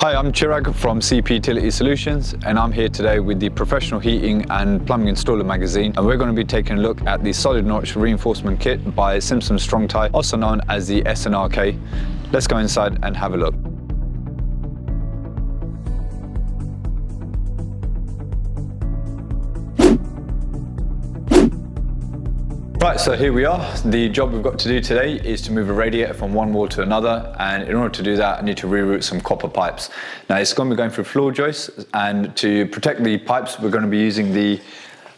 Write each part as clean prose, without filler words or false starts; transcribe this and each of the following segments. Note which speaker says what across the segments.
Speaker 1: Hi, I'm Chirag from CP Utility Solutions, and I'm here today with the Professional Heating and Plumbing Installer magazine, and we're going to be taking a look at the solid notch reinforcement kit by Simpson Strong-Tie, also known as the SNRK. Let's go inside and have a look. Right, so here we are. The job we've got to do today is to move a radiator from one wall to another, and in order to do that I need to reroute some copper pipes. Now it's going to be going through floor joists, and to protect the pipes we're going to be using the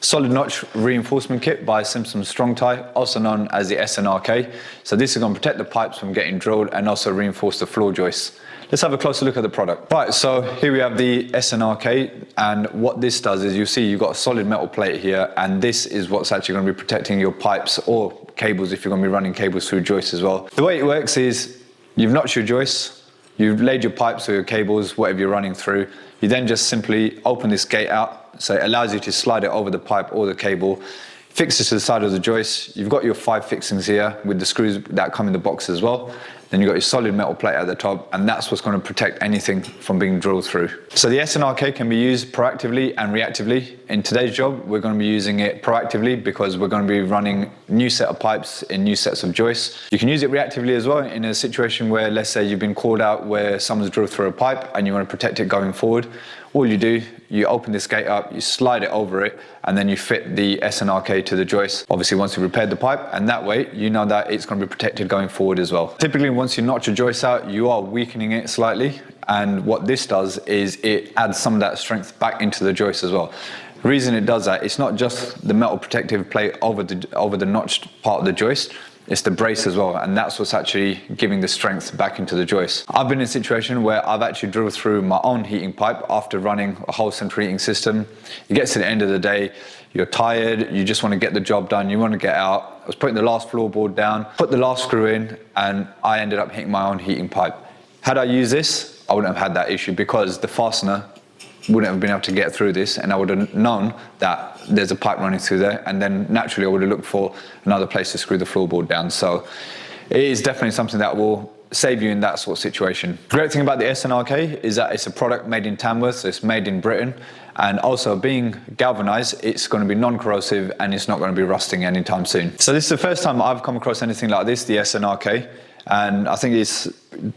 Speaker 1: solid notch reinforcement kit by Simpson Strong-Tie, also known as the SNRK. So this is going to protect the pipes from getting drilled and also reinforce the floor joists. Let's have a closer look at the product. Right, so here we have the SNRK, and what this does is you see you've got a solid metal plate here, and this is what's actually going to be protecting your pipes or cables if you're going to be running cables through joists as well. The way it works is you've notched your joists, you've laid your pipes or your cables, whatever you're running through. You then just simply open this gate out, so it allows you to slide it over the pipe or the cable, fix it to the side of the joist. You've got your 5 fixings here with the screws that come in the box as well. Then you've got your solid metal plate at the top, and that's what's going to protect anything from being drilled through. So the SNRK can be used proactively and reactively. In today's job, we're going to be using it proactively because we're going to be running new set of pipes in new sets of joists. You can use it reactively as well in a situation where, let's say you've been called out where someone's drilled through a pipe and you want to protect it going forward. All you do, you open this gate up, you slide it over it, and then you fit the SNRK to the joist. Obviously, once you've repaired the pipe, and that way, you know that it's going to be protected going forward as well. Typically, once you notch your joist out, you are weakening it slightly, and what this does is it adds some of that strength back into the joist as well. The reason it does that, it's not just the metal protective plate over the notched part of the joist, it's the brace as well, and that's what's actually giving the strength back into the joist. I've been in a situation where I've actually drilled through my own heating pipe after running a whole central heating system. It gets to the end of the day, you're tired, you just want to get the job done, you want to get out. I was putting the last floorboard down, put the last screw in, and I ended up hitting my own heating pipe. Had I used this, I wouldn't have had that issue because the fastener wouldn't have been able to get through this, and I would have known that there's a pipe running through there, and then naturally I would have looked for another place to screw the floorboard down. So it is definitely something that will save you in that sort of situation. The great thing about the SNRK is that it's a product made in Tamworth, so it's made in Britain, and also being galvanized, it's going to be non-corrosive and it's not going to be rusting anytime soon. So this is the first time I've come across anything like this, the SNRK, and I think it's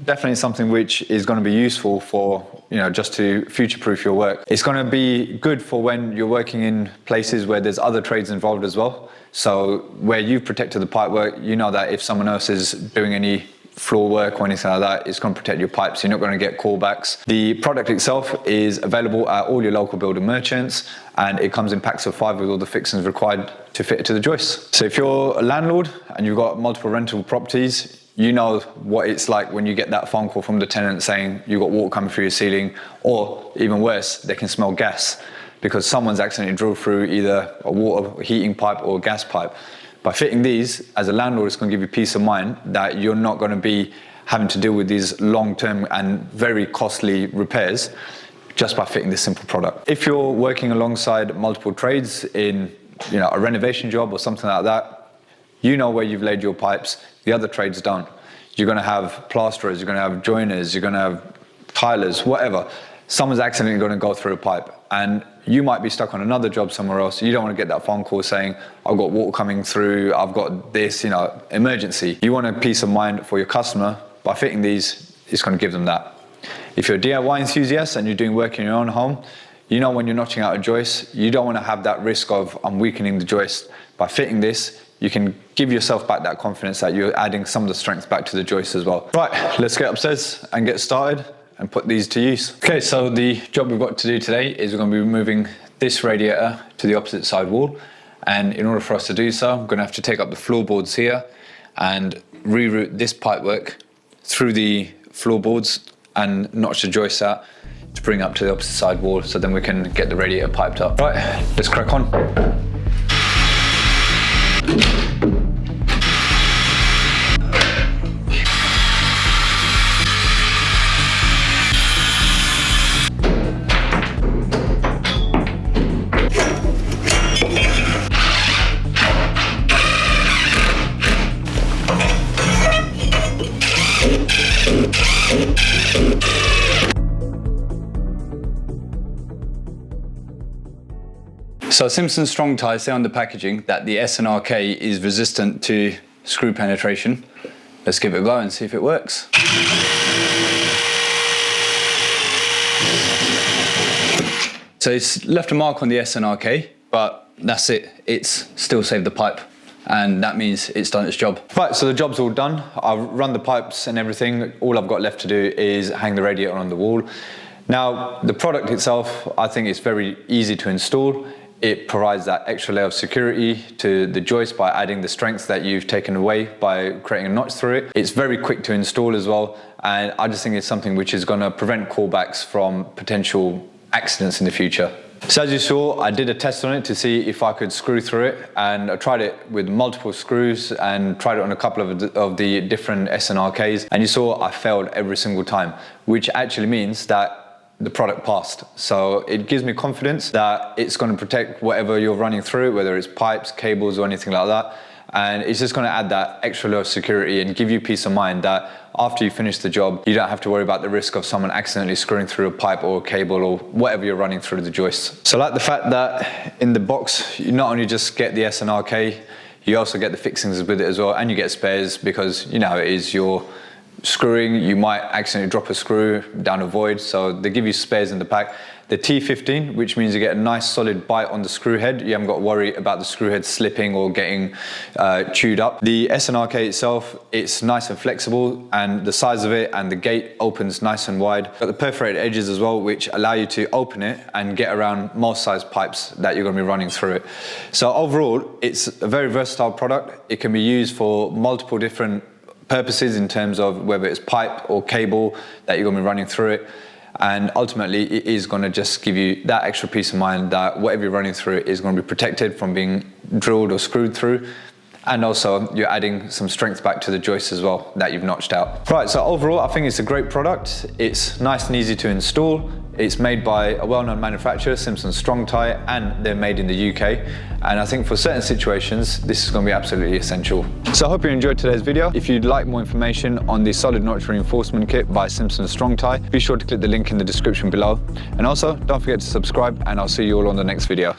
Speaker 1: definitely something which is going to be useful for, just to future-proof your work. It's going to be good for when you're working in places where there's other trades involved as well. So where you've protected the pipe work, you know that if someone else is doing any floor work or anything like that, it's going to protect your pipes. You're not going to get callbacks. The product itself is available at all your local building merchants, and it comes in packs of 5 with all the fixings required to fit it to the joist. So if you're a landlord and you've got multiple rental properties, you know what it's like when you get that phone call from the tenant saying you've got water coming through your ceiling, or even worse, they can smell gas because someone's accidentally drilled through either a water heating pipe or a gas pipe. By fitting these, as a landlord, it's going to give you peace of mind that you're not going to be having to deal with these long-term and very costly repairs just by fitting this simple product. If you're working alongside multiple trades in a renovation job or something like that, you know where you've laid your pipes, the other trades don't. You're going to have plasterers, you're going to have joiners, you're going to have tilers, whatever. Someone's accidentally going to go through a pipe, and you might be stuck on another job somewhere else. You don't want to get that phone call saying, I've got water coming through, I've got this, emergency. You want a peace of mind for your customer. By fitting these, it's going to give them that. If you're a DIY enthusiast and you're doing work in your own home, when you're notching out a joist, you don't want to have that risk of, I'm weakening the joist. By fitting this, you can give yourself back that confidence that you're adding some of the strength back to the joist as well. Right, let's get upstairs and get started and put these to use. Okay, so the job we've got to do today is we're going to be moving this radiator to the opposite side wall, and in order for us to do so, I'm going to have to take up the floorboards here and reroute this pipework through the floorboards and notch the joists out to bring up to the opposite side wall, so then we can get the radiator piped up. Right, let's crack on. So Simpson Strong-Tie say on the packaging that the SNRK is resistant to screw penetration. Let's give it a go and see if it works. So it's left a mark on the SNRK, but that's it. It's still saved the pipe, and that means it's done its job. Right, so the job's all done. I've run the pipes and everything. All I've got left to do is hang the radiator on the wall. Now, the product itself, I think it's very easy to install. It provides that extra layer of security to the joist by adding the strength that you've taken away by creating a notch through it. It's very quick to install as well, and I just think it's something which is going to prevent callbacks from potential accidents in the future. So as you saw, I did a test on it to see if I could screw through it, and I tried it with multiple screws and tried it on a couple of the different SNRKs, and you saw I failed every single time, which actually means that the product passed. So it gives me confidence that it's going to protect whatever you're running through, whether it's pipes, cables or anything like that. And it's just going to add that extra layer of security and give you peace of mind that after you finish the job, you don't have to worry about the risk of someone accidentally screwing through a pipe or a cable or whatever you're running through the joist. So I like the fact that in the box, you not only just get the SNRK, you also get the fixings with it as well, and you get spares, because you know how it is, you're screwing, you might accidentally drop a screw down a void, so they give you spares in the pack. The T15, which means you get a nice solid bite on the screw head. You haven't got to worry about the screw head slipping or getting chewed up. The SNRK itself, it's nice and flexible, and the size of it and the gate opens nice and wide. Got the perforated edges as well, which allow you to open it and get around most size pipes that you're going to be running through it. So overall, it's a very versatile product. It can be used for multiple different purposes in terms of whether it's pipe or cable that you're going to be running through it, and ultimately it is going to just give you that extra peace of mind that whatever you're running through it is going to be protected from being drilled or screwed through, and also you're adding some strength back to the joist as well that you've notched out. Right, so overall I think it's a great product. It's nice and easy to install. It's made by a well-known manufacturer, Simpson Strong-Tie, and they're made in the UK. And I think for certain situations, this is going to be absolutely essential. So I hope you enjoyed today's video. If you'd like more information on the solid notch reinforcement kit by Simpson Strong-Tie, be sure to click the link in the description below. And also, don't forget to subscribe, and I'll see you all on the next video.